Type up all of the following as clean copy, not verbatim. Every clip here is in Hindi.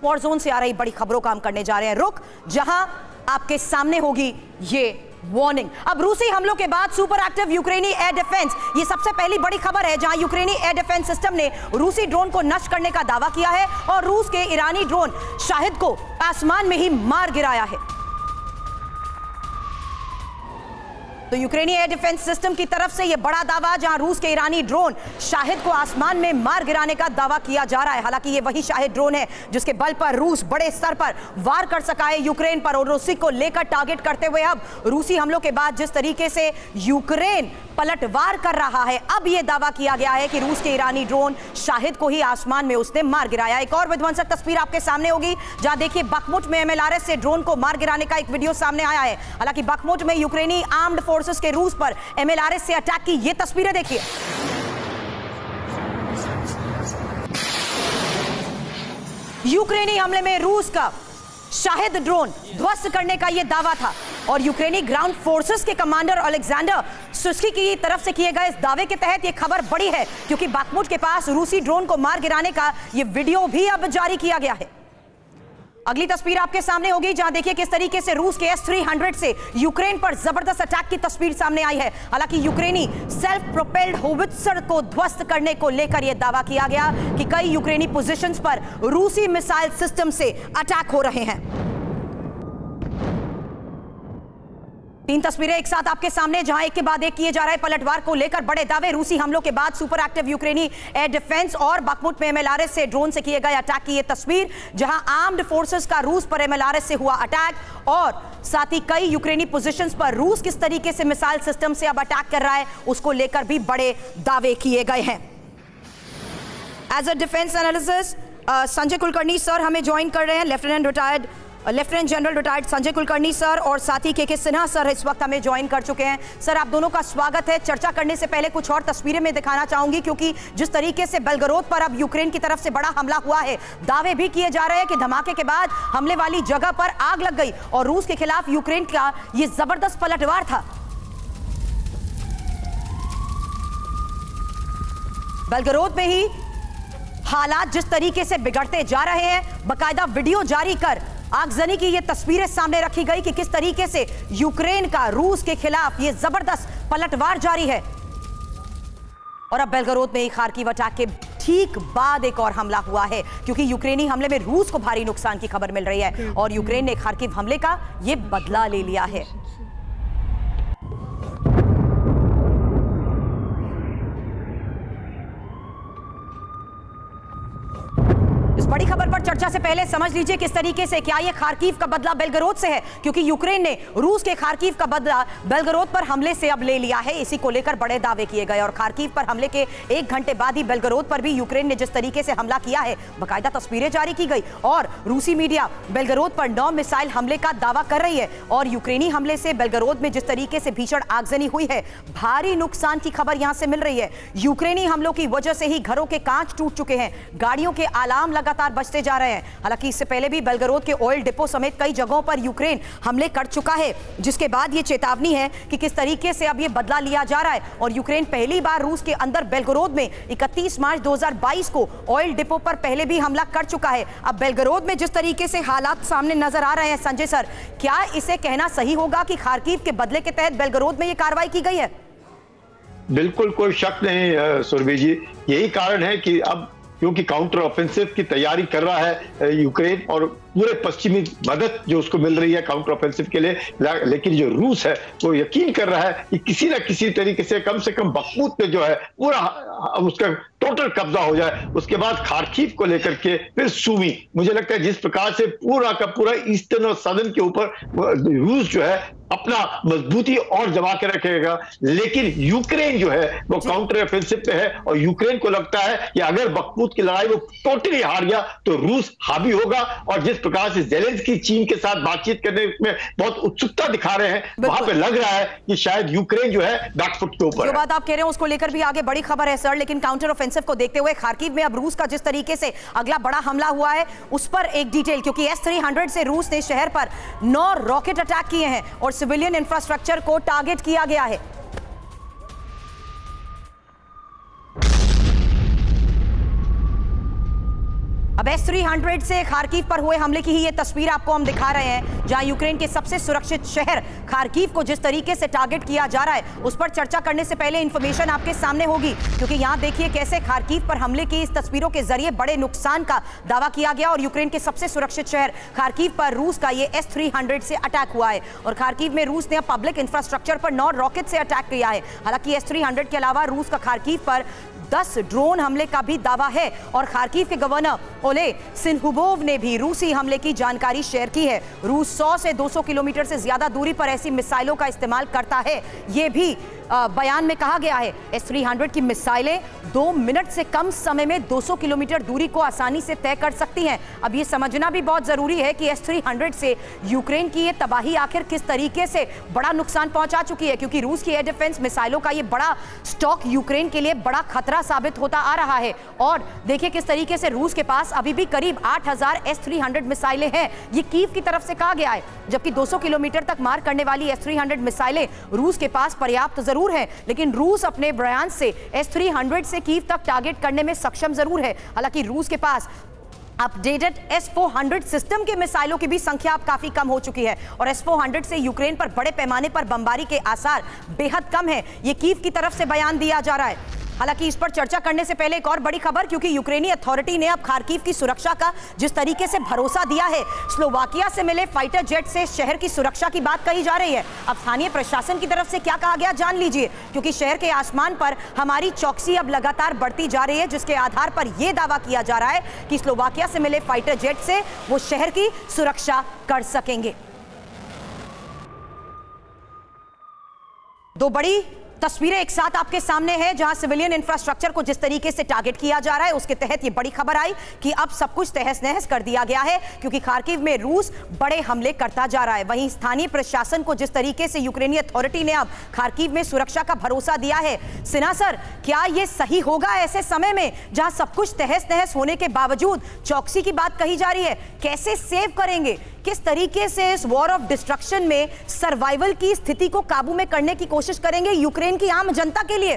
वॉर जोन से आ रही बड़ी खबरों का हम करने जा रहे हैं रुख, जहां आपके सामने होगी ये वार्निंग। अब रूसी हमलों के बाद सुपर एक्टिव यूक्रेनी एयर डिफेंस, ये सबसे पहली बड़ी खबर है जहां यूक्रेनी एयर डिफेंस सिस्टम ने रूसी ड्रोन को नष्ट करने का दावा किया है और रूस के ईरानी ड्रोन शाहिद को आसमान में ही मार गिराया है। तो यूक्रेनी एयर डिफेंस सिस्टम की तरफ से यह बड़ा दावा, जहां रूस के ईरानी ड्रोन शाहिद को आसमान में मार गिराने का दावा किया जा रहा है। हालांकि यह वही शाहिद ड्रोन है जिसके बल पर रूस बड़े स्तर पर वार कर सका है यूक्रेन पर, और रूसी को लेकर टारगेट करते हुए अब रूसी हमलों के बाद जिस तरीके से यूक्रेन पलटवार कर रहा है, अब यह दावा किया गया है कि रूस के ईरानी ड्रोन शाहिद को ही आसमान में उसने मार गिराया। एक और विध्वंसक तस्वीर आपके सामने होगी जहां देखिए बखमुट में एमएलआरएस से ड्रोन को मार गिराने का एक वीडियो सामने आया है। हालांकि बखमुट में यूक्रेनी आर्म्ड फोर्सेस के रूस पर एमएलआरएस से अटैक की ये तस्वीरें देखिए। यूक्रेनी हमले में रूस का शाहिद ड्रोन ध्वस्त करने का यह दावा था और यूक्रेनी ग्राउंड फोर्सेस के कमांडर अलेक्जेंडर सुस्की की तरफ से किए गए इस दावे के तहत यह खबर बड़ी है, क्योंकि बाखमुट के पास रूसी ड्रोन को मार गिराने का यह वीडियो भी अब जारी किया गया है। अगली तस्वीर आपके सामने होगी जहां देखिए किस तरीके से रूस के S-300 से यूक्रेन पर जबरदस्त अटैक की तस्वीर सामने आई है। हालांकि यूक्रेनी सेल्फ प्रोपेल्ड होवित्जर को ध्वस्त करने को लेकर यह दावा किया गया कि कई यूक्रेनी पोजीशंस पर रूसी मिसाइल सिस्टम से अटैक हो रहे हैं। तीन तस्वीरें एक साथ आपके सामने जहां एक के बाद एक किए जा रहे पलटवार को लेकर बड़े दावे। रूसी हमलों के बाद सुपर एक्टिव यूक्रेनी एयर डिफेंस और बखमुट में एमएलआरएस से ड्रोन से किए गए अटैक की यह तस्वीर, जहां आर्म्ड फोर्सेस का रूस पर एमएलआरएस से हुआ अटैक और साथ ही कई यूक्रेनी पोजीशंस पर रूस किस तरीके से मिसाइल सिस्टम से अब अटैक कर रहा है उसको लेकर भी बड़े दावे किए गए हैं। As a defence analysis Sanjay Kulkarni sir हमें ज्वाइन कर रहे हैं, lieutenant general retired Sanjay Kulkarni sir और साथ ही के सिन्हा सर इस वक्त हमें ज्वाइन कर चुके हैं। सर आप दोनों का स्वागत है। चर्चा करने से पहले कुछ और तस्वीरें मैं दिखाना चाहूंगी, क्योंकि जिस तरीके से बेलगरोद पर अब यूक्रेन की तरफ से बड़ा हमला हुआ है, दावे भी किए जा रहे हैं कि धमाके के बाद हमले वाली जगह पर आग लग गई और रूस के खिलाफ यूक्रेन का यह जबरदस्त पलटवार था। बेलगरोद में ही हालात जिस तरीके से बिगड़ते जा रहे हैं, बाकायदा वीडियो जारी कर आगजनी की ये तस्वीरें सामने रखी गई कि किस तरीके से यूक्रेन का रूस के खिलाफ ये जबरदस्त पलटवार जारी है। और अब बेलगरोद में खार्किव अटैक के ठीक बाद एक और हमला हुआ है, क्योंकि यूक्रेनी हमले में रूस को भारी नुकसान की खबर मिल रही है और यूक्रेन ने खार्किव हमले का ये बदला ले लिया है। बड़ी खबर पर चर्चा से पहले समझ लीजिए किस तरीके से क्या यह खार्किव का बदला बेलगरोद से है, क्योंकि यूक्रेन ने रूस के खार्किव का बदला बेलगरोद पर हमले से अब ले लिया है। इसी को लेकर बड़े दावे किए गए और खार्किव पर हमले के 1 घंटे बाद ही बेलगरोद पर भी यूक्रेन ने जिस तरीके से हमला किया है, बाकायदा तस्वीरें जारी की गई और रूसी मीडिया बेलगरोद पर 9 मिसाइल हमले का दावा कर रही है। और यूक्रेनी हमले से बेलगरोद में जिस तरीके से भीषण आगजनी हुई है, भारी नुकसान की खबर यहां से मिल रही है। यूक्रेनी हमलों की वजह से ही घरों के कांच टूट चुके हैं, गाड़ियों के अलार्म लगातार बचते जा रहे हैं। हालांकि इससे पहले भी बेलगरोद के ऑयल डिपो समेत कई जगहों पर यूक्रेन हमले कर चुका है, जिसके बाद यह चेतावनी है कि किस तरीके से अब यह बदला लिया जा रहा है। और यूक्रेन पहली बार रूस के अंदर बेलगरोद में 31 मार्च 2022 को ऑयल डिपो पर पहले भी हमला कर चुका है। अब बेलगरोद में जिस तरीके से हालात सामने नजर आ रहे हैं, संजय सर, क्या इसे कहना सही होगा कि खार्किव के बदले के तहत बेलगरोद में यह कार्रवाई की गई है? बिल्कुल कोई शक नहीं सुरभि जी, यही कारण है कि अब क्योंकि काउंटर ऑफेंसिव की तैयारी कर रहा है यूक्रेन और पूरे पश्चिमी मदद जो उसको मिल रही है काउंटर ऑफेंसिव के लिए, लेकिन जो रूस है वो यकीन कर रहा है कि किसी न किसी तरीके से कम बखमुत पे जो है पूरा उसका टोटल कब्जा हो जाए। उसके बाद खार्किव को लेकर के फिर सुमी, मुझे लगता है जिस प्रकार से पूरा का पूरा ईस्टर्न और सदर्न के ऊपर रूस जो है अपना मजबूती और जमा के रखेगा, लेकिन यूक्रेन जो है वो काउंटर ऑफेंसिव पे है और यूक्रेन को लगता है कि अगर बखमुत की लड़ाई वो टोटली हार गया तो रूस हावी होगा। और जिस प्रकार से ज़ेलेंस्की चीन के साथ बातचीत करने में बहुत उत्सुकता दिखा रहे हैं, वहां पे लग रहा है कि शायद यूक्रेन जो है बैकफुट के ऊपर। जो बात आप कह रहे हैं उसको लेकर भी आगे बड़ी खबर है सर, लेकिन काउंटर ऑफेंसिव को देखते हुए खार्किव में अब रूस का जिस तरीके से अगला बड़ा हमला हुआ है उस पर एक डिटेल, क्योंकि S-300 से रूस ने शहर पर 9 रॉकेट अटैक किए हैं और सिविलियन इंफ्रास्ट्रक्चर को टारगेट किया गया है। अब अब S-300 से खार्किव पर हुए हमले की ही ये तस्वीर आपको हम दिखा रहे हैं, जहां यूक्रेन के सबसे सुरक्षित शहर खार्किव को जिस तरीके से टारगेट किया जा रहा है उस पर चर्चा करने से पहले इंफॉर्मेशन आपके सामने होगी, क्योंकि यहां देखिए कैसे खार्किव पर हमले की इस तस्वीरों के जरिए बड़े नुकसान का दावा किया गया और यूक्रेन के सबसे सुरक्षित शहर खार्किव पर रूस का ये S-300 से अटैक हुआ है। और खार्किव में रूस ने पब्लिक इंफ्रास्ट्रक्चर पर 9 रॉकेट से अटैक किया है। हालांकि S-300 के अलावा रूस का खार्किव पर 10 ड्रोन हमले का भी दावा है और खार्किव के गवर्नर ओले सिन्हुबोव ने भी रूसी हमले की जानकारी शेयर की है। रूस 100 से 200 किलोमीटर से ज्यादा दूरी पर ऐसी मिसाइलों का इस्तेमाल करता है, यह भी बयान में कहा गया है। S-300 की मिसाइलें 2 मिनट से कम समय में 200 किलोमीटर दूरी को आसानी से तय कर सकती हैं। अब यह समझना भी बहुत जरूरी है कि S-300 से यूक्रेन की यह तबाही आखिर किस तरीके से बड़ा नुकसान पहुंचा चुकी है, क्योंकि रूस की एयर डिफेंस मिसाइलों का यह बड़ा स्टॉक यूक्रेन के लिए बड़ा खतरा साबित होता आ रहा है। और देखिए किस तरीके से रूस के पास अभी भी करीब 8000 S-300 मिसाइलें हैं, ये कीव की तरफ से कहा गया है, जबकि 200 किलोमीटर तक मार करने वाली S-300 मिसाइलें रूस के पास पर्याप्त जरूर है, लेकिन रूस अपने बयान से S-300 से कीव तक टारगेट करने में सक्षम जरूर है। हालांकि रूस के पास अपडेटेड S-400 सिस्टम के मिसाइलों की भी संख्या अब काफी कम हो चुकी है और S-400 से यूक्रेन पर बड़े पैमाने पर बमबारी के आसार बेहद कम है, ये कीव की तरफ से बयान दिया जा रहा है। हालांकि इस पर चर्चा करने से पहले एक और बड़ी खबर, क्योंकि यूक्रेनी अथॉरिटी ने अब खार्किव की सुरक्षा का जिस तरीके से भरोसा दिया है, स्लोवाकिया से मिले फाइटर जेट से शहर की सुरक्षा की बात कही जा रही है। अब स्थानीय प्रशासन की तरफ से क्या कहा गया जान लीजिए, क्योंकि शहर के आसमान पर हमारी चौकसी अब लगातार बढ़ती जा रही है, जिसके आधार पर यह दावा किया जा रहा है कि स्लोवाकिया से मिले फाइटर जेट से वो शहर की सुरक्षा कर सकेंगे। 2 बड़ी तस्वीरें एक साथ आपके सामने हैं, जहां सिविलियन इंफ्रास्ट्रक्चर को जिस तरीके से टारगेट किया जा रहा है उसके तहत ये बड़ी खबर आई कि अब सब कुछ तहस नहस कर दिया गया है, क्योंकि खार्किव में रूस बड़े हमले करता जा रहा है। वहीं स्थानीय प्रशासन को जिस तरीके से यूक्रेनी अथॉरिटी ने अब खार्किव में सुरक्षा का भरोसा दिया है, सिन्हा सर, क्या यह सही होगा ऐसे समय में जहां सब कुछ तहस नहस होने के बावजूद चौकसी की बात कही जा रही है? कैसे सेव करेंगे, किस तरीके से इस वॉर ऑफ डिस्ट्रक्शन में सर्वाइवल की स्थिति को काबू में करने की कोशिश करेंगे यूक्रेन की आम जनता के लिए?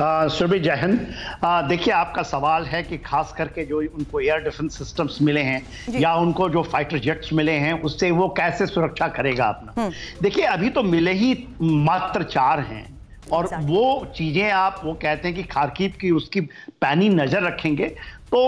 सुरभि, जय हिंद। देखिए, आपका सवाल है कि खास करके जो उनको एयर डिफेंस सिस्टम्स मिले हैं या उनको जो फाइटर जेट्स मिले हैं उससे वो कैसे सुरक्षा करेगा अपना। देखिए, अभी तो मिले ही मात्र 4 हैं और वो चीजें आप वो कहते हैं कि खार्किव की उसकी पैनी नजर रखेंगे तो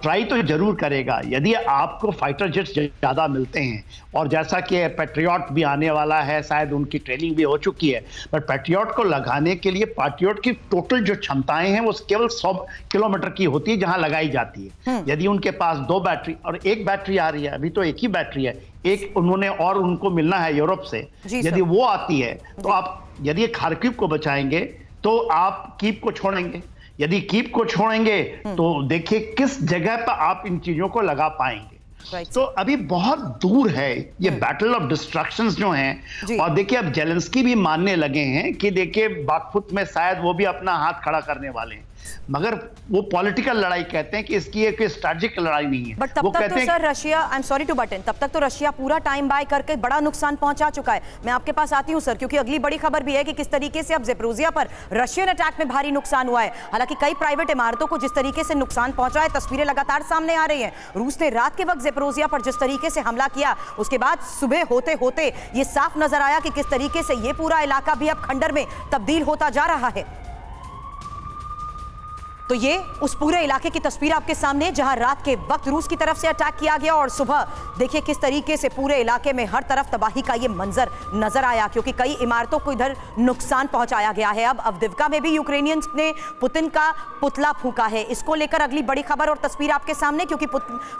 ट्राई तो जरूर करेगा। यदि आपको फाइटर जेट्स ज़्यादा मिलते हैं और जैसा कि पैट्रियट भी आने वाला है, शायद उनकी ट्रेनिंग भी हो चुकी है, पर पैट्रियट को लगाने के लिए पैट्रियट की टोटल जो क्षमताएं हैं वो केवल 100 किलोमीटर की होती है जहां लगाई जाती है। यदि उनके पास 2 बैटरी और 1 बैटरी आ रही है, अभी तो 1 ही बैटरी है, एक उन्होंने और उनको मिलना है यूरोप से, यदि वो आती है तो आप यदि खार्किव को बचाएंगे तो आप कीव को छोड़ेंगे। यदि कीव को छोड़ेंगे तो देखिए किस जगह पर आप इन चीजों को लगा पाएंगे। तो अभी बहुत दूर है ये बैटल ऑफ डिस्ट्रक्शंस जो हैं। और देखिए अब जेलेंस्की भी मानने लगे हैं कि देखिए बाखमुत में शायद वो भी अपना हाथ खड़ा करने वाले हैं, मगर वो पॉलिटिकल लड़ाई कहते हैं कि इसकी एक स्ट्रैटेजिक लड़ाई नहीं है। बट तब तक तो sir Russia, I am sorry to butt in, तब तक तो रशिया पूरा टाइम बाय करके बड़ा नुकसान पहुंचा चुका है। मैं आपके पास आती हूं सर, क्योंकि अगली बड़ी खबर भी है कि किस तरीके से अब ज़ेपोरिज़िया पर रशियन अटैक में भारी नुकसान हुआ है। हालांकि कई प्राइवेट इमारतों को जिस तरीके से नुकसान पहुंचा है, तस्वीरें लगातार सामने आ रही हैं। रूस ने रात के वक्त ज़ेपोरिज़िया पर जिस तरीके से हमला किया, उसके बाद सुबह होते होते ये साफ नजर आया कि किस तरीके से ये पूरा इलाका भी अब खंडर में तब्दील होता जा रहा है। तो ये उस पूरे इलाके की तस्वीर आपके सामने, जहां रात के वक्त रूस की तरफ से अटैक किया गया और सुबह देखिए किस तरीके से पूरे इलाके में हर तरफ तबाही का ये मंजर नजर आया, क्योंकि कई इमारतों को इधर नुकसान पहुंचाया गया है। अब अवदिव्का में भी यूक्रेनियंस ने पुतिन का पुतला फूंका है। इसको लेकर अगली बड़ी खबर और तस्वीर आपके सामने, क्योंकि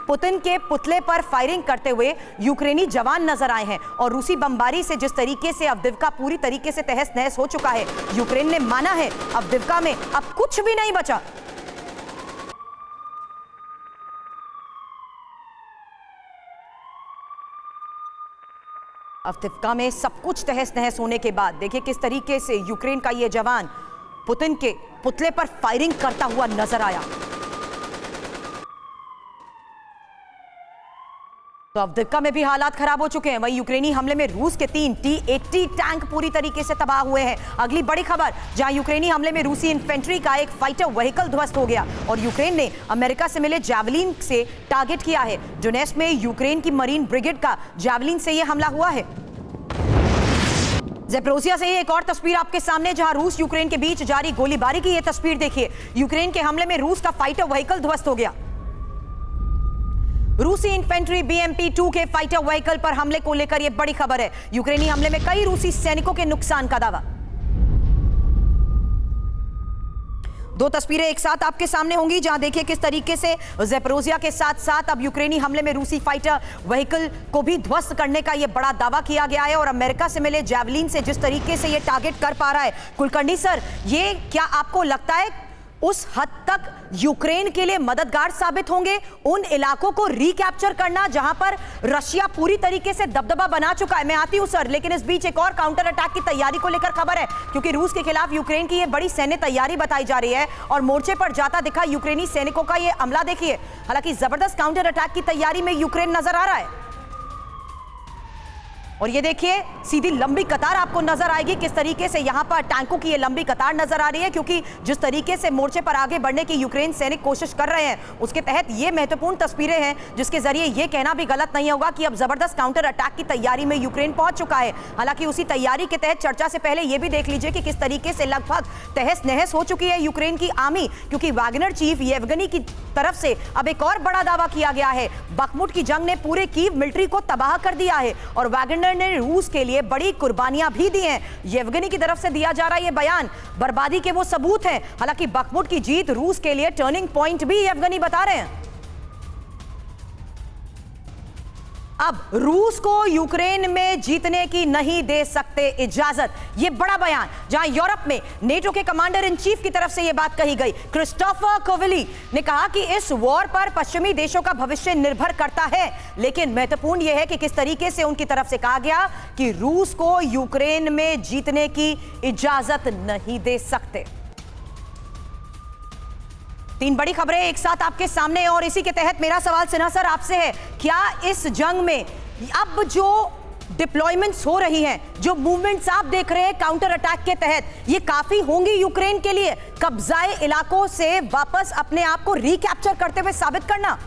पुतिन के पुतले पर फायरिंग करते हुए यूक्रेनी जवान नजर आए हैं और रूसी बमबारी से जिस तरीके से अवदिव्का पूरी तरीके से तहस नहस हो चुका है, यूक्रेन ने माना है अवदिव्का में अब कुछ भी नहीं बचा। अवदिव्का में सब कुछ तहस नहस होने के बाद देखिए किस तरीके से यूक्रेन का ये जवान पुतिन के पुतले पर फायरिंग करता हुआ नजर आया। तो अवदिक्का में भी हालात खराब हो चुके हैं। वहीं यूक्रेनी हमले में रूस के 3 T-80 टैंक पूरी तरीके से तबाह हुए हैं। अगली बड़ी खबर, जहां यूक्रेनी हमले में रूसी इन्फेंट्री का एक फाइटर व्हीकल ध्वस्त हो गया और यूक्रेन ने अमेरिका से मिले जैवलिन से टारगेट किया है। डोनेट्स्क में यूक्रेन की मरीन ब्रिगेड का जैवलिन से यह हमला हुआ है। ज़ेपोरिज़िया से एक और तस्वीर आपके सामने, जहां रूस यूक्रेन के बीच जारी गोलीबारी की यह तस्वीर देखिए। यूक्रेन के हमले में रूस का फाइटर व्हीकल ध्वस्त हो गया। रूसी इन्फेंट्री BMP-2 के फाइटर व्हीकल पर हमले को लेकर यह बड़ी खबर है। यूक्रेनी हमले में कई रूसी सैनिकों के नुकसान का दावा। दो तस्वीरें एक साथ आपके सामने होंगी, जहां देखिए किस तरीके से ज़ेपोरिज़िया के साथ साथ अब यूक्रेनी हमले में रूसी फाइटर व्हीकल को भी ध्वस्त करने का यह बड़ा दावा किया गया है और अमेरिका से मिले जैवलिन से जिस तरीके से यह टारगेट कर पा रहा है। कुलकर्णी सर, ये क्या आपको लगता है उस हद तक यूक्रेन के लिए मददगार साबित होंगे उन इलाकों को रिकैप्चर करना जहां पर रशिया पूरी तरीके से दबदबा बना चुका है? मैं आती हूं सर, लेकिन इस बीच एक और काउंटर अटैक की तैयारी को लेकर खबर है, क्योंकि रूस के खिलाफ यूक्रेन की यह बड़ी सैन्य तैयारी बताई जा रही है और मोर्चे पर जाता दिखा यूक्रेनी सैनिकों का यह अमला देखिए। हालांकि जबरदस्त काउंटर अटैक की तैयारी में यूक्रेन नजर आ रहा है और ये देखिए सीधी लंबी कतार आपको नजर आएगी। किस तरीके से यहां पर टैंकों की ये लंबी कतार नजर आ रही है, क्योंकि जिस तरीके से मोर्चे पर आगे बढ़ने की यूक्रेन सैनिक कोशिश कर रहे हैं उसके तहत ये महत्वपूर्ण तस्वीरें हैं जिसके जरिए ये कहना भी गलत नहीं होगा कि अब जबरदस्त काउंटर अटैक की तैयारी में यूक्रेन पहुंच चुका है। हालांकि उसी तैयारी के तहत चर्चा से पहले यह भी देख लीजिए कि किस तरीके से लगभग तहस नहस हो चुकी है यूक्रेन की आर्मी, क्योंकि वैगनर चीफ येवगनी की तरफ से अब एक और बड़ा दावा किया गया है। बखमुट की जंग ने पूरे कीव मिलिट्री को तबाह कर दिया है और वैगनर ने रूस के लिए बड़ी कुर्बानियां भी दी हैं। येवगनी की तरफ से दिया जा रहा है यह बयान, बर्बादी के वो सबूत हैं। हालांकि बखमुट की जीत रूस के लिए टर्निंग पॉइंट भी येवगनी बता रहे हैं। अब रूस को यूक्रेन में जीतने की नहीं दे सकते इजाजत, यह बड़ा बयान, जहां यूरोप में नेटो के कमांडर इन चीफ की तरफ से यह बात कही गई। क्रिस्टोफर कोवेली ने कहा कि इस वॉर पर पश्चिमी देशों का भविष्य निर्भर करता है, लेकिन महत्वपूर्ण यह है कि किस तरीके से उनकी तरफ से कहा गया कि रूस को यूक्रेन में जीतने की इजाजत नहीं दे सकते। तीन बड़ी खबरें एक साथ आपके सामने और इसी के तहत मेरा सवाल सिन्हा सर आपसे है, क्या इस जंग में अब जो डिप्लॉयमेंट्स हो रही हैं, जो मूवमेंट्स आप देख रहे हैं काउंटर अटैक के तहत, ये काफी होंगी यूक्रेन के लिए कब्जाए इलाकों से वापस अपने आप को रिकैप्चर करते हुए साबित करना?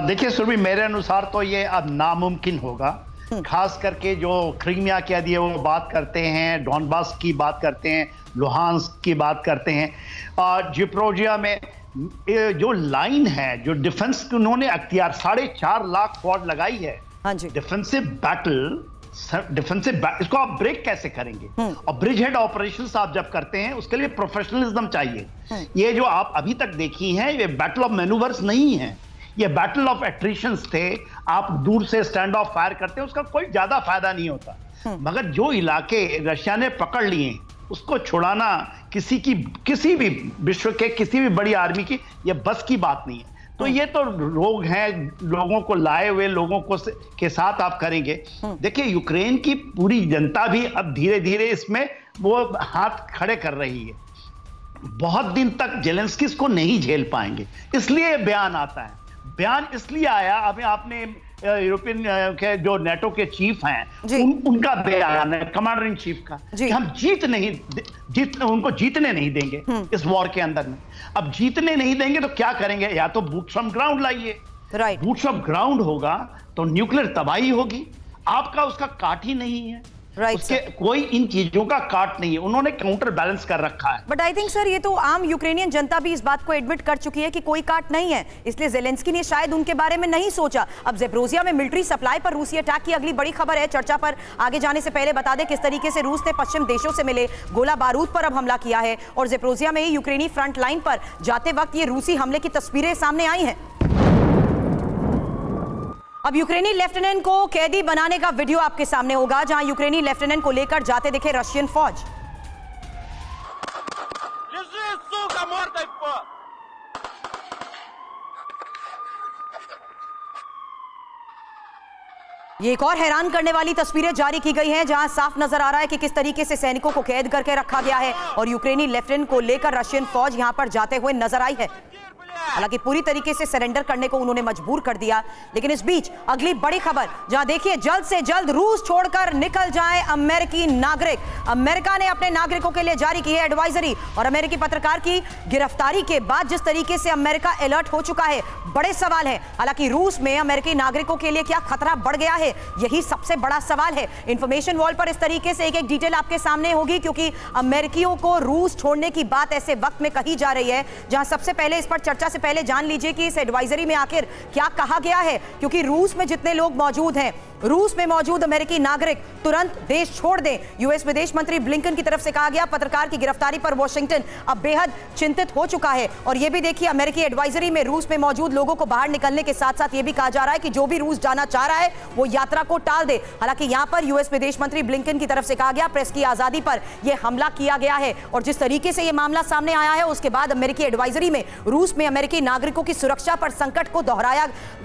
देखिए सुरभि, मेरे अनुसार तो ये अब नामुमकिन होगा। खास करके जो क्रीमिया कह दिए वो बात करते हैं, डॉनबास की बात करते हैं, लुहांस्क की बात करते हैं, और ज़ेपोरिज़िया में जो लाइन है, जो डिफेंस उन्होंने अख्तियार 4.5 लाख फौज लगाई है। हाँ जी। डिफेंसिव बैटल, इसको आप ब्रेक कैसे करेंगे? और ब्रिज हेड ऑपरेशंस आप जब करते हैं उसके लिए प्रोफेशनलिज्म चाहिए। ये जो आप अभी तक देखी हैं ये बैटल ऑफ मैनूवर्स नहीं है, ये बैटल ऑफ एट्रिशंस थे। आप दूर से स्टैंड ऑफ फायर करते हैं, उसका कोई ज्यादा फायदा नहीं होता। मगर जो इलाके रशिया ने पकड़ लिए उसको छुड़ाना किसी भी विश्व के किसी भी बड़ी आर्मी की ये बस की बात नहीं है। तो ये तो लोग हैं, लोगों को लाए हुए लोगों को के साथ आप करेंगे। देखिए यूक्रेन की पूरी जनता भी अब धीरे धीरे इसमें वो हाथ खड़े कर रही है। बहुत दिन तक जेलेंस्की इसको नहीं झेल पाएंगे, इसलिए बयान आता है। बयान इसलिए आया, अभी आपने यूरोपियन के जो नेटो के चीफ हैं उनका बयान है, कमांडर इन चीफ का, कि हम उनको जीतने नहीं देंगे इस वॉर के अंदर में। अब जीतने नहीं देंगे तो क्या करेंगे? या तो बूट्स ऑन ग्राउंड लाइए, बूट्स ऑन ग्राउंड होगा तो न्यूक्लियर तबाही होगी। आपका उसका काट ही नहीं है, उसके कोई इन चीजों का काट नहीं है, उन्होंने काउंटर बैलेंस कर रखा है। बट आई थिंक सर ये तो आम यूक्रेनियन जनता भी इस बात को एडमिट कर चुकी है कि कोई काट नहीं है, इसलिए ज़ेलेंस्की ने शायद उनके बारे में नहीं सोचा। अब ज़ेपोरिज़िया में मिलिट्री सप्लाई पर रूसी अटैक की अगली बड़ी खबर है। चर्चा पर आगे जाने से पहले बता दें किस तरीके से रूस ने पश्चिम देशों से मिले गोला बारूद पर अब हमला किया है और ज़ेपोरिज़िया में यूक्रेनी फ्रंट लाइन पर जाते वक्त ये रूसी हमले की तस्वीरें सामने आई हैं। अब यूक्रेनी लेफ्टिनेंट को कैदी बनाने का वीडियो आपके सामने होगा, जहां यूक्रेनी लेफ्टिनेंट को लेकर जाते दिखे रशियन फौज। ये एक और हैरान करने वाली तस्वीरें जारी की गई हैं, जहां साफ नजर आ रहा है कि किस तरीके से सैनिकों को कैद करके रखा गया है और यूक्रेनी लेफ्टिनेंट को लेकर रशियन फौज यहां पर जाते हुए नजर आई है। हालांकि पूरी तरीके से सरेंडर करने को उन्होंने मजबूर कर दिया। लेकिन इस बीच अगली बड़ी खबर, जहां देखिए जल्द से जल्द रूस छोड़कर निकल जाए अमेरिकी नागरिक। अमेरिका ने अपने नागरिकों के लिए जारी की है एडवाइजरी, और अमेरिकी पत्रकार की गिरफ्तारी के बाद जिस तरीके से अमेरिका अलर्ट हो चुका है, बड़े सवाल है। हालांकि रूस में अमेरिकी नागरिकों के लिए क्या खतरा बढ़ गया है, यही सबसे बड़ा सवाल है। इंफॉर्मेशन वॉल पर इस तरीके से एक एक डिटेल आपके सामने होगी, क्योंकि अमेरिकियों को रूस छोड़ने की बात ऐसे वक्त में कही जा रही है जहां सबसे पहले इस पर चर्चा से पहले जान लीजिए कि इस एडवाइजरी में आखिर क्या कहा गया है। क्योंकि रूस में जितने लोग मौजूद हैं, रूस में मौजूद अमेरिकी नागरिक तुरंत देश छोड़ दें। यूएस विदेश मंत्री ब्लिंकन की तरफ से कहा गया। पत्रकार की गिरफ्तारी पर वॉशिंगटन अब बेहद चिंतित हो चुका है। और यह भी देखिए अमेरिकी एडवाइजरी में रूस में मौजूद लोगों को बाहर निकलने के साथ साथ यह भी कहा जा रहा है कि जो भी रूस जाना चाह रहा है वो यात्रा को टाल दे। हालांकि यहां पर यूएस विदेश मंत्री ब्लिंकन की तरफ से कहा गया प्रेस की आजादी पर यह हमला किया गया है। और जिस तरीके से यह मामला सामने आया है उसके बाद अमेरिकी एडवाइजरी में रूस में अमेरिकी नागरिकों की सुरक्षा पर संकट को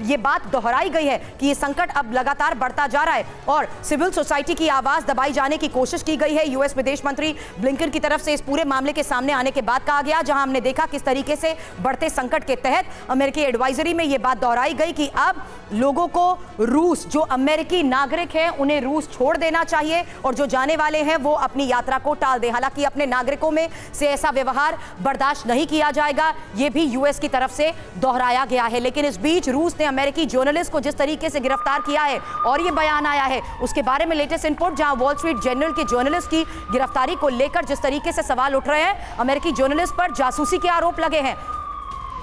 यह बात दोहराई गई है कि यह संकट अब लगातार बढ़ता जा रहा है और सिविल सोसाइटी की आवाज दबाई जाने की कोशिश की गई है। यूएस विदेश मंत्री ब्लिंकन की तरफ से इस पूरे मामले के सामने आने के बाद कहा गया, जहां हमने देखा किस तरीके से बढ़ते संकट के तहत अमेरिकी एडवाइजरी में यह बात दोहराई गई कि अब लोगों को रूस, जो अमेरिकी नागरिक हैं उन्हें रूस छोड़ देना चाहिए और जो जाने वाले हैं वो अपनी यात्रा को टाल दें। हालांकि अपने नागरिकों में से ऐसा व्यवहार बर्दाश्त नहीं किया जाएगा, यह भी यूएस की तरफ से दोहराया गया है। लेकिन इस बीच रूस ने अमेरिकी जर्नलिस्ट को जिस तरीके से गिरफ्तार किया है और यह बयान आया है उसके बारे में लेटेस्ट इनपुट, जहां वॉल स्ट्रीट जर्नल के जर्नलिस्ट की गिरफ्तारी को लेकर जिस तरीके से सवाल उठ रहे हैं, अमेरिकी जर्नलिस्ट पर जासूसी के आरोप लगे हैं।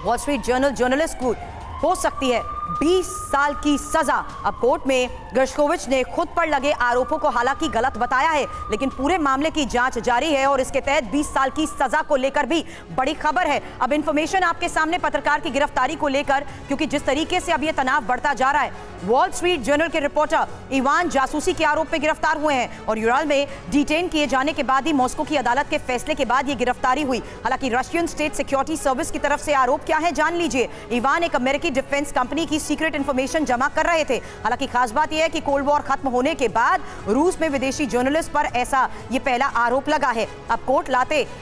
वॉल स्ट्रीट जर्नल जर्नलिस्ट को हो सकती है 20 साल की सजा। अब कोर्ट में गर्शकोविच ने खुद पर लगे आरोपों को हालांकि गलत बताया है, लेकिन पूरे मामले की जांच जारी है और इसके तहत 20 साल की सजा को लेकर भी बड़ी खबर है। अब इंफॉर्मेशन आपके सामने पत्रकार की गिरफ्तारी को लेकर, क्योंकि जिस तरीके से अब यह तनाव बढ़ता जा रहा है, वॉल स्ट्रीट जर्नल के रिपोर्टर इवान जासूसी के आरोप में गिरफ्तार हुए हैं और यूराल में डिटेन किए जाने के बाद ही मॉस्को की अदालत के फैसले के बाद यह गिरफ्तारी हुई। हालांकि रशियन स्टेट सिक्योरिटी सर्विस की तरफ से आरोप क्या है जान लीजिए। इवान एक अमेरिकी डिफेंस कंपनी की सीक्रेट इंफॉर्मेशन जमा कर रहे थे। हालांकि खास बात यह है कि कोल्ड वॉर खत्म होने के बाद रूस में विदेशी जर्नलिस्ट पर ऐसा ये पहला आरोप लगा है। अब कोर्ट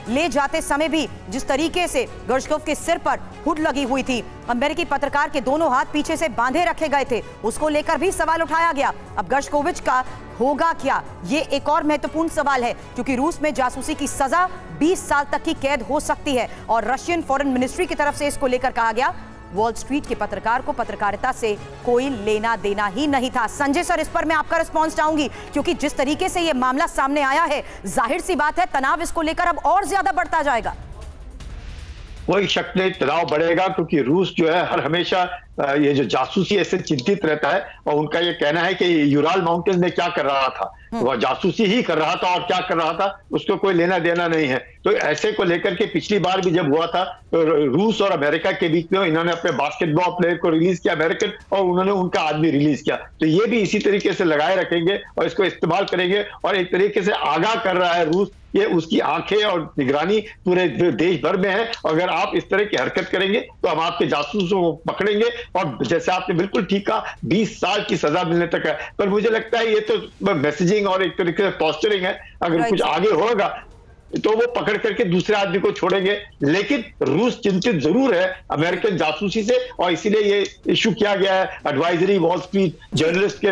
ले जाते समय भी जिस तरीके से गर्शकोव के सिर पर हुड लगी हुई थी, अमेरिकी पत्रकार के दोनों हाथ पीछे से बांधे रखे गए थे, उसको लेकर भी सवाल उठाया गया। अब गर्शकोविच का होगा क्या, ये एक और महत्वपूर्ण सवाल है, क्योंकि रूस में जासूसी की सजा 20 साल तक की कैद हो सकती है और रशियन फॉरेन मिनिस्ट्री की तरफ से इसको लेकर कहा गया वॉल स्ट्रीट के पत्रकार को पत्रकारिता से कोई लेना देना ही नहीं था। संजय सर, इस पर मैं आपका रिस्पांस चाहूंगी, क्योंकि जिस तरीके से यह मामला सामने आया है, जाहिर सी बात है तनाव इसको लेकर अब और ज्यादा बढ़ता जाएगा। कोई शक नहीं, तनाव बढ़ेगा, क्योंकि रूस जो है हर हमेशा ये जो जासूसी ऐसे चिंतित रहता है और उनका ये कहना है कि यूराल माउंटेन में क्या कर रहा था, वह जासूसी ही कर रहा था और क्या कर रहा था उसको कोई लेना देना नहीं है। तो ऐसे को लेकर के पिछली बार भी जब हुआ था तो रूस और अमेरिका के बीच में इन्होंने अपने बास्केटबॉल प्लेयर को रिलीज किया अमेरिकन, और उन्होंने उनका आदमी रिलीज किया। तो ये भी इसी तरीके से लगाए रखेंगे और इसको इस्तेमाल करेंगे और एक तरीके से आगाह कर रहा है रूस, ये उसकी आंखें और निगरानी पूरे देश भर में है। अगर आप इस तरह की हरकत करेंगे तो हम आपके जासूसों को पकड़ेंगे, और जैसे आपने बिल्कुल ठीक कहा 20 साल की सजा मिलने तक है। पर मुझे लगता है ये तो मैसेजिंग और एक तरीके से पॉस्चरिंग है। अगर कुछ आगे होगा तो वो पकड़ करके दूसरे आदमी को छोड़ेंगे, लेकिन रूस चिंतित जरूर है अमेरिकन जासूसी से, और इसीलिए ये इशू किया गया है एडवाइजरी वॉल स्ट्रीट जर्नलिस्ट के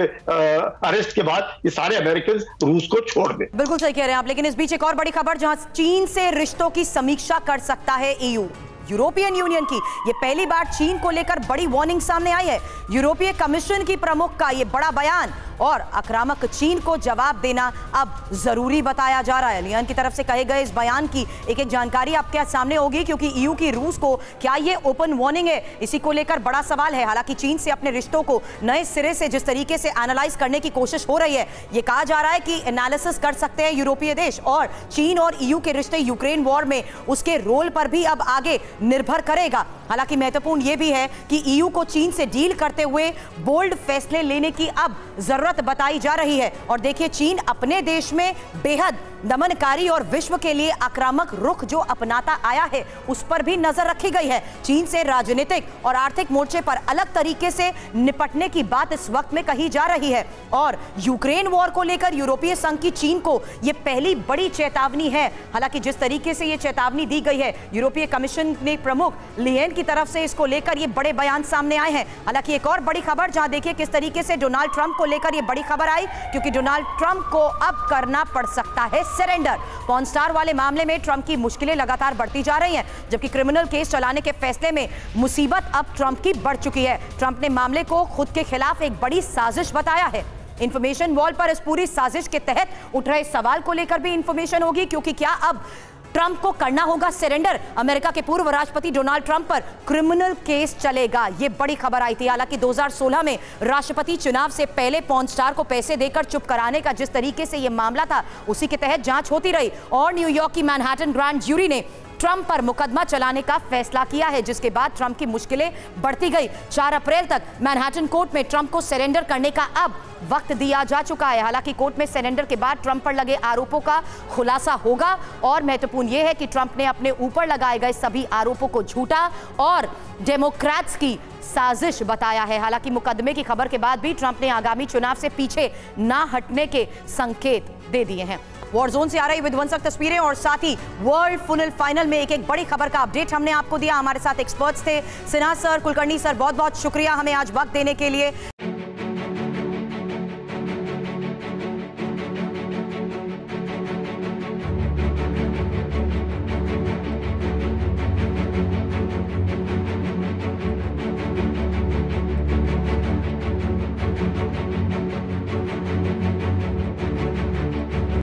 अरेस्ट के बाद ये सारे अमेरिकन रूस को छोड़ दें। बिल्कुल सही कह रहे हैं आप। लेकिन इस बीच एक और बड़ी खबर, जहां चीन से रिश्तों की समीक्षा कर सकता है ईयू, यूरोपियन यूनियन की। ये पहली बार चीन को लेकर बड़ी वार्निंग सामने आई है। यूरोपीय कमीशन की प्रमुख का ये बड़ा बयान और आक्रामक चीन को जवाब देना अब जरूरी बताया जा रहा है। लियान की तरफ से कहे गए इस बयान की एक एक जानकारी आपके सामने होगी, क्योंकि ईयू की रूस को क्या ये ओपन वार्निंग है, इसी को लेकर बड़ा सवाल है। हालांकि चीन से अपने रिश्तों को नए सिरे से जिस तरीके से एनालाइज करने की कोशिश हो रही है, ये कहा जा रहा है कि एनालिसिस कर सकते हैं यूरोपीय देश, और चीन और ईयू के रिश्ते यूक्रेन वॉर में उसके रोल पर भी अब आगे निर्भर करेगा। हालांकि महत्वपूर्ण यह भी है कि ईयू को चीन से डील करते हुए बोल्ड फैसले लेने की अब जरूरत बताई जा रही है। और देखिए, चीन अपने देश में बेहद दमनकारी और विश्व के लिए आक्रामक रुख जो अपनाता आया है उस पर भी नजर रखी गई है। चीन से राजनीतिक और आर्थिक मोर्चे पर अलग तरीके से निपटने की बात इस वक्त में कही जा रही है और यूक्रेन वॉर को लेकर यूरोपीय संघ की चीन को यह पहली बड़ी चेतावनी है। हालांकि जिस तरीके से यह चेतावनी दी गई है, यूरोपीय कमीशन ने प्रमुख लिहेन की तरफ से इसको लेकर ये बड़े बयान सामने आए हैं। हालांकि एक और बड़ी खबर, जहां देखिए किस तरीके से डोनाल्ड ट्रंप को लेकर ये बड़ी खबर आई, क्योंकि डोनाल्ड ट्रंप को अब करना पड़ सकता है सरेंडर। पॉर्न स्टार वाले मामले में ट्रंप की मुश्किलें लगातार बढ़ती जा रही हैं, जबकि क्रिमिनल केस चलाने के फैसले में मुसीबत अब ट्रंप की बढ़ चुकी है। ट्रंप ने मामले को खुद के खिलाफ एक बड़ी साजिश बताया है। इंफॉर्मेशन वॉल पर इस पूरी साजिश के तहत उठ रहे सवाल को लेकर भी इंफॉर्मेशन होगी, क्योंकि क्या अब ट्रंप को करना होगा सरेंडर? अमेरिका के पूर्व राष्ट्रपति डोनाल्ड ट्रंप पर क्रिमिनल केस चलेगा, यह बड़ी खबर आई थी। हालांकि 2016 में राष्ट्रपति चुनाव से पहले पॉर्न स्टार को पैसे देकर चुप कराने का जिस तरीके से यह मामला था, उसी के तहत जांच होती रही और न्यूयॉर्क की मैनहट्टन ग्रैंड ज्यूरी ने ट्रंप पर मुकदमा चलाने का फैसला किया है, जिसके बाद ट्रंप की मुश्किलें बढ़ती गई। 4 अप्रैल तक मैनहट्टन कोर्ट में ट्रंप को सरेंडर करने का अब वक्त दिया जा चुका है। हालांकि कोर्ट में सरेंडर के बाद ट्रंप पर लगे आरोपों का खुलासा होगा और महत्वपूर्ण यह है कि ट्रंप ने अपने ऊपर लगाए गए सभी आरोपों को झूठा और डेमोक्रेट्स की साजिश बताया है। हालांकि मुकदमे की खबर के बाद भी ट्रंप ने आगामी चुनाव से पीछे ना हटने के संकेत दे दिए हैं। वॉरजोन से आ रही विध्वंसक तस्वीरें और साथ ही वर्ल्ड फुटबॉल फाइनल में एक बड़ी खबर का अपडेट हमने आपको दिया। हमारे साथ एक्सपर्ट्स थे सिन्हा सर, कुलकर्णी सर, बहुत बहुत शुक्रिया हमें आज वक्त देने के लिए।